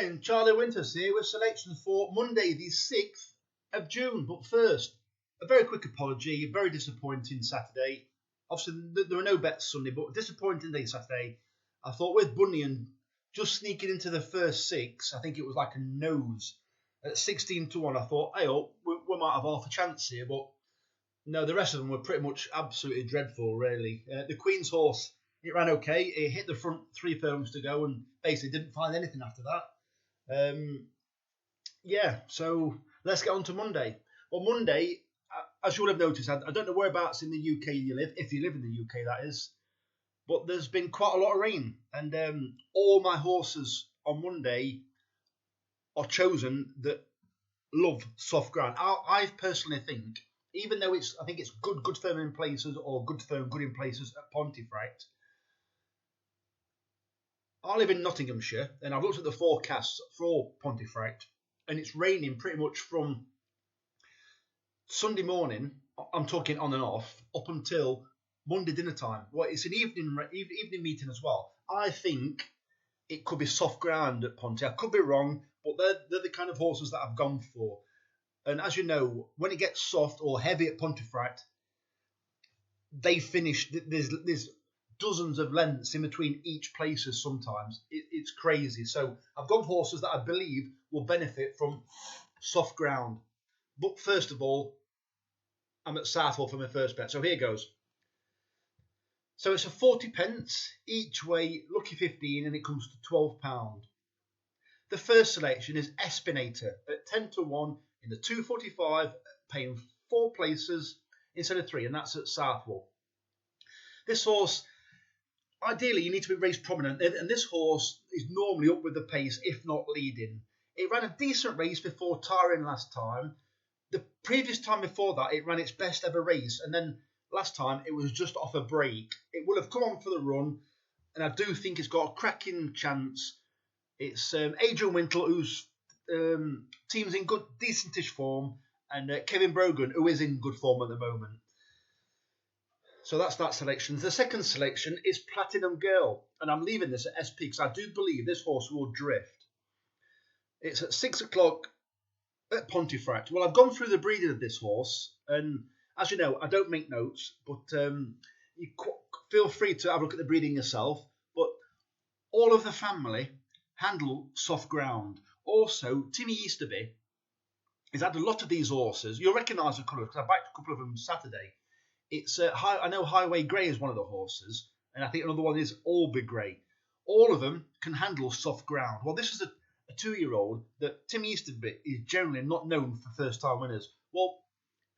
morning, Charlie Winters here with selections for Monday the 6th of June. But first, a very quick apology, a very disappointing Saturday. Obviously, there were no bets Sunday, but disappointing day Saturday. I thought with Bunyan just sneaking into the first six, I think it was like a nose at 16-1. I thought, hey, we might have half a chance here, but no, the rest of them were pretty much absolutely dreadful, really. The Queen's Horse, it ran okay. It hit the front three furlongs to go and basically didn't find anything after that. So let's get on to Monday. Well, Monday, as you will have noticed, I don't know whereabouts in the UK you live, if you live in the UK, that is, but there's been quite a lot of rain, and all my horses on Monday are chosen that love soft ground. I personally think, even though I think it's good firm in places or good firm, good in places at Pontefract. I live in Nottinghamshire, and I've looked at the forecasts for Pontefract, and it's raining pretty much from Sunday morning, I'm talking on and off, up until Monday dinner time. Well, it's an evening meeting as well. I think it could be soft ground at Ponte. I could be wrong, but they're the kind of horses that I've gone for. And as you know, when it gets soft or heavy at Pontefract, they finish. There's dozens of lengths in between each places sometimes. It's crazy. So I've gone for horses that I believe will benefit from soft ground. But first of all, I'm at Southwell for my first bet. So here goes. So it's a 40p each way, lucky 15, and it comes to £12. The first selection is Espinator at 10-1 in the 245, paying 4 places instead of 3, and that's at Southwell. This horse, ideally, you need to be raced prominent, and this horse is normally up with the pace, if not leading. It ran a decent race before tiring last time. The previous time before that, it ran its best ever race, and then last time it was just off a break. It will have come on for the run, and I do think it's got a cracking chance. It's Adrian Wintle, whose team's in good, decentish form, and Kevin Brogan, who is in good form at the moment. So that's that selection. The second selection is Platinum Girl, and I'm leaving this at SP because I do believe this horse will drift. It's at 6 o'clock at Pontefract. Well, I've gone through the breeding of this horse, and as you know, I don't make notes, but you feel free to have a look at the breeding yourself. But all of the family handle soft ground. Also, Timmy Easterby has had a lot of these horses. You'll recognise the colours because I backed a couple of them Saturday. It's I know Highway Grey is one of the horses, and I think another one is Alby Grey. All of them can handle soft ground. Well, this is a 2-year-old that Tim Easterby is generally not known for first-time winners. Well,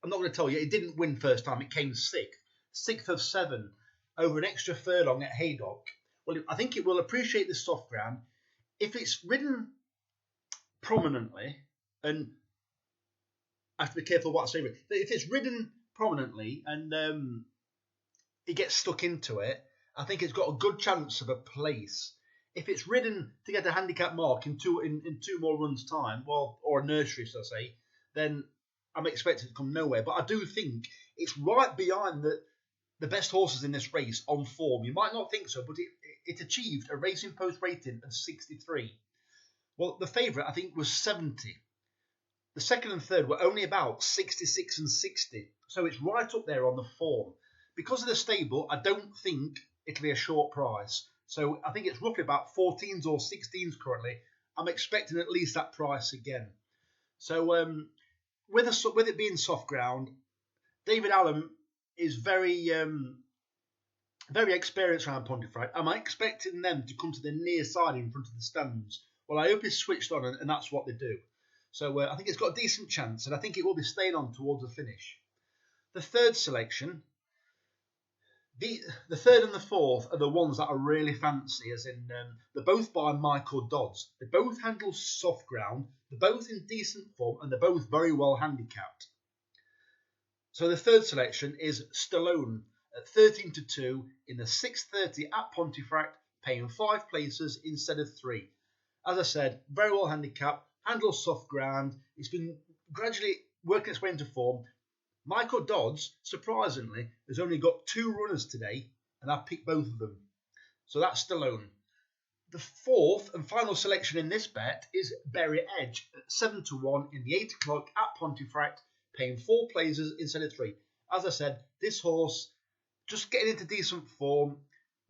I'm not going to tell you, it didn't win first time. It came 6th of 7 over an extra furlong at Haydock. Well, I think it will appreciate the soft ground if it's ridden prominently, and I have to be careful what I say. If it's ridden prominently and it gets stuck into it, I think it's got a good chance of a place. If it's ridden to get a handicap mark in two more runs' time, well, or a nursery, so to say, then I'm expecting it to come nowhere. But I do think it's right behind the best horses in this race on form. You might not think so, but it achieved a Racing Post rating of 63. Well, the favourite, I think, was 70. The second and third were only about 66 and 60. So it's right up there on the form. Because of the stable, I don't think it'll be a short price. So I think it's roughly about 14s or 16s currently. I'm expecting at least that price again. So with it being soft ground, David Allen is very experienced around Pontefract. I'm expecting them to come to the near side in front of the stands. Well, I hope it's switched on, and that's what they do. So I think it's got a decent chance, and I think it will be staying on towards the finish. The third selection, the third and the fourth are the ones that I really fancy, as in they're both by Michael Dodds. They both handle soft ground, they're both in decent form, and they're both very well handicapped. So the third selection is Stallone at 13-2 in the 6:30 at Pontefract, paying 5 places instead of 3. As I said, very well handicapped, handles soft ground. It's been gradually working its way into form. Michael Dodds, surprisingly, has only got 2 runners today, and I've picked both of them. So that's Stallone. The fourth and final selection in this bet is Berry Edge at 7-1 in the 8 o'clock at Pontefract, paying 4 places instead of 3. As I said, this horse just getting into decent form,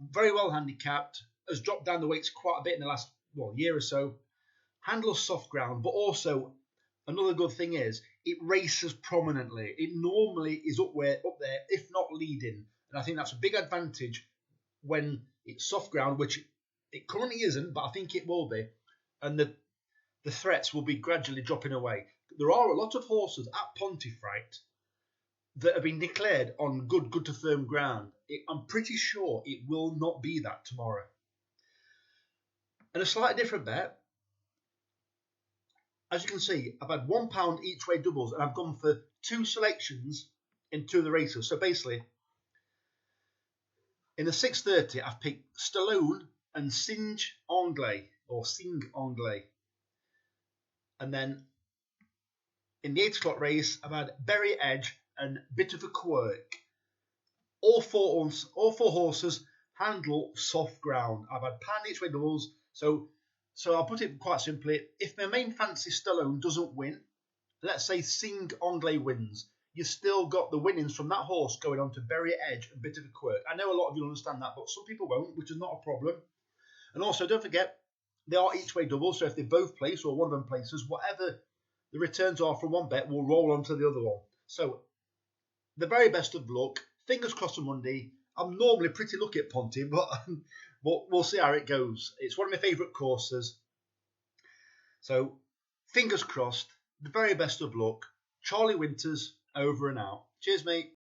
very well handicapped, has dropped down the weights quite a bit in the last year or so, handles soft ground, but also another good thing is it races prominently. It normally is up there, if not leading, and I think that's a big advantage when it's soft ground, which it currently isn't, but I think it will be, and the threats will be gradually dropping away. There are a lot of horses at Pontefract that have been declared on good to firm ground. I'm pretty sure it will not be that tomorrow. And a slightly different bet. As you can see, I've had £1 each way doubles, and I've gone for 2 selections in 2 of the races. So basically, in the 6:30, I've picked Stallone and Singe Anglais, or Singe Anglais. And then in the 8 o'clock race, I've had Berry Edge and Bit of a Quirk. All four horses handle soft ground. I've had £1 each way doubles. So I'll put it quite simply. If my main fancy Stallone doesn't win, let's say Singe Anglais wins, you've still got the winnings from that horse going on to Berry Edge and Bit of a Quirk. I know a lot of you understand that, but some people won't, which is not a problem. And also, don't forget, they are each way doubles, so if they both place or one of them places, whatever the returns are from one bet will roll onto the other one. So, the very best of luck. Fingers crossed on Monday. I'm normally pretty lucky at Ponty, but we'll see how it goes. It's one of my favourite courses. So, fingers crossed. The very best of luck. Charlie Winters, over and out. Cheers, mate.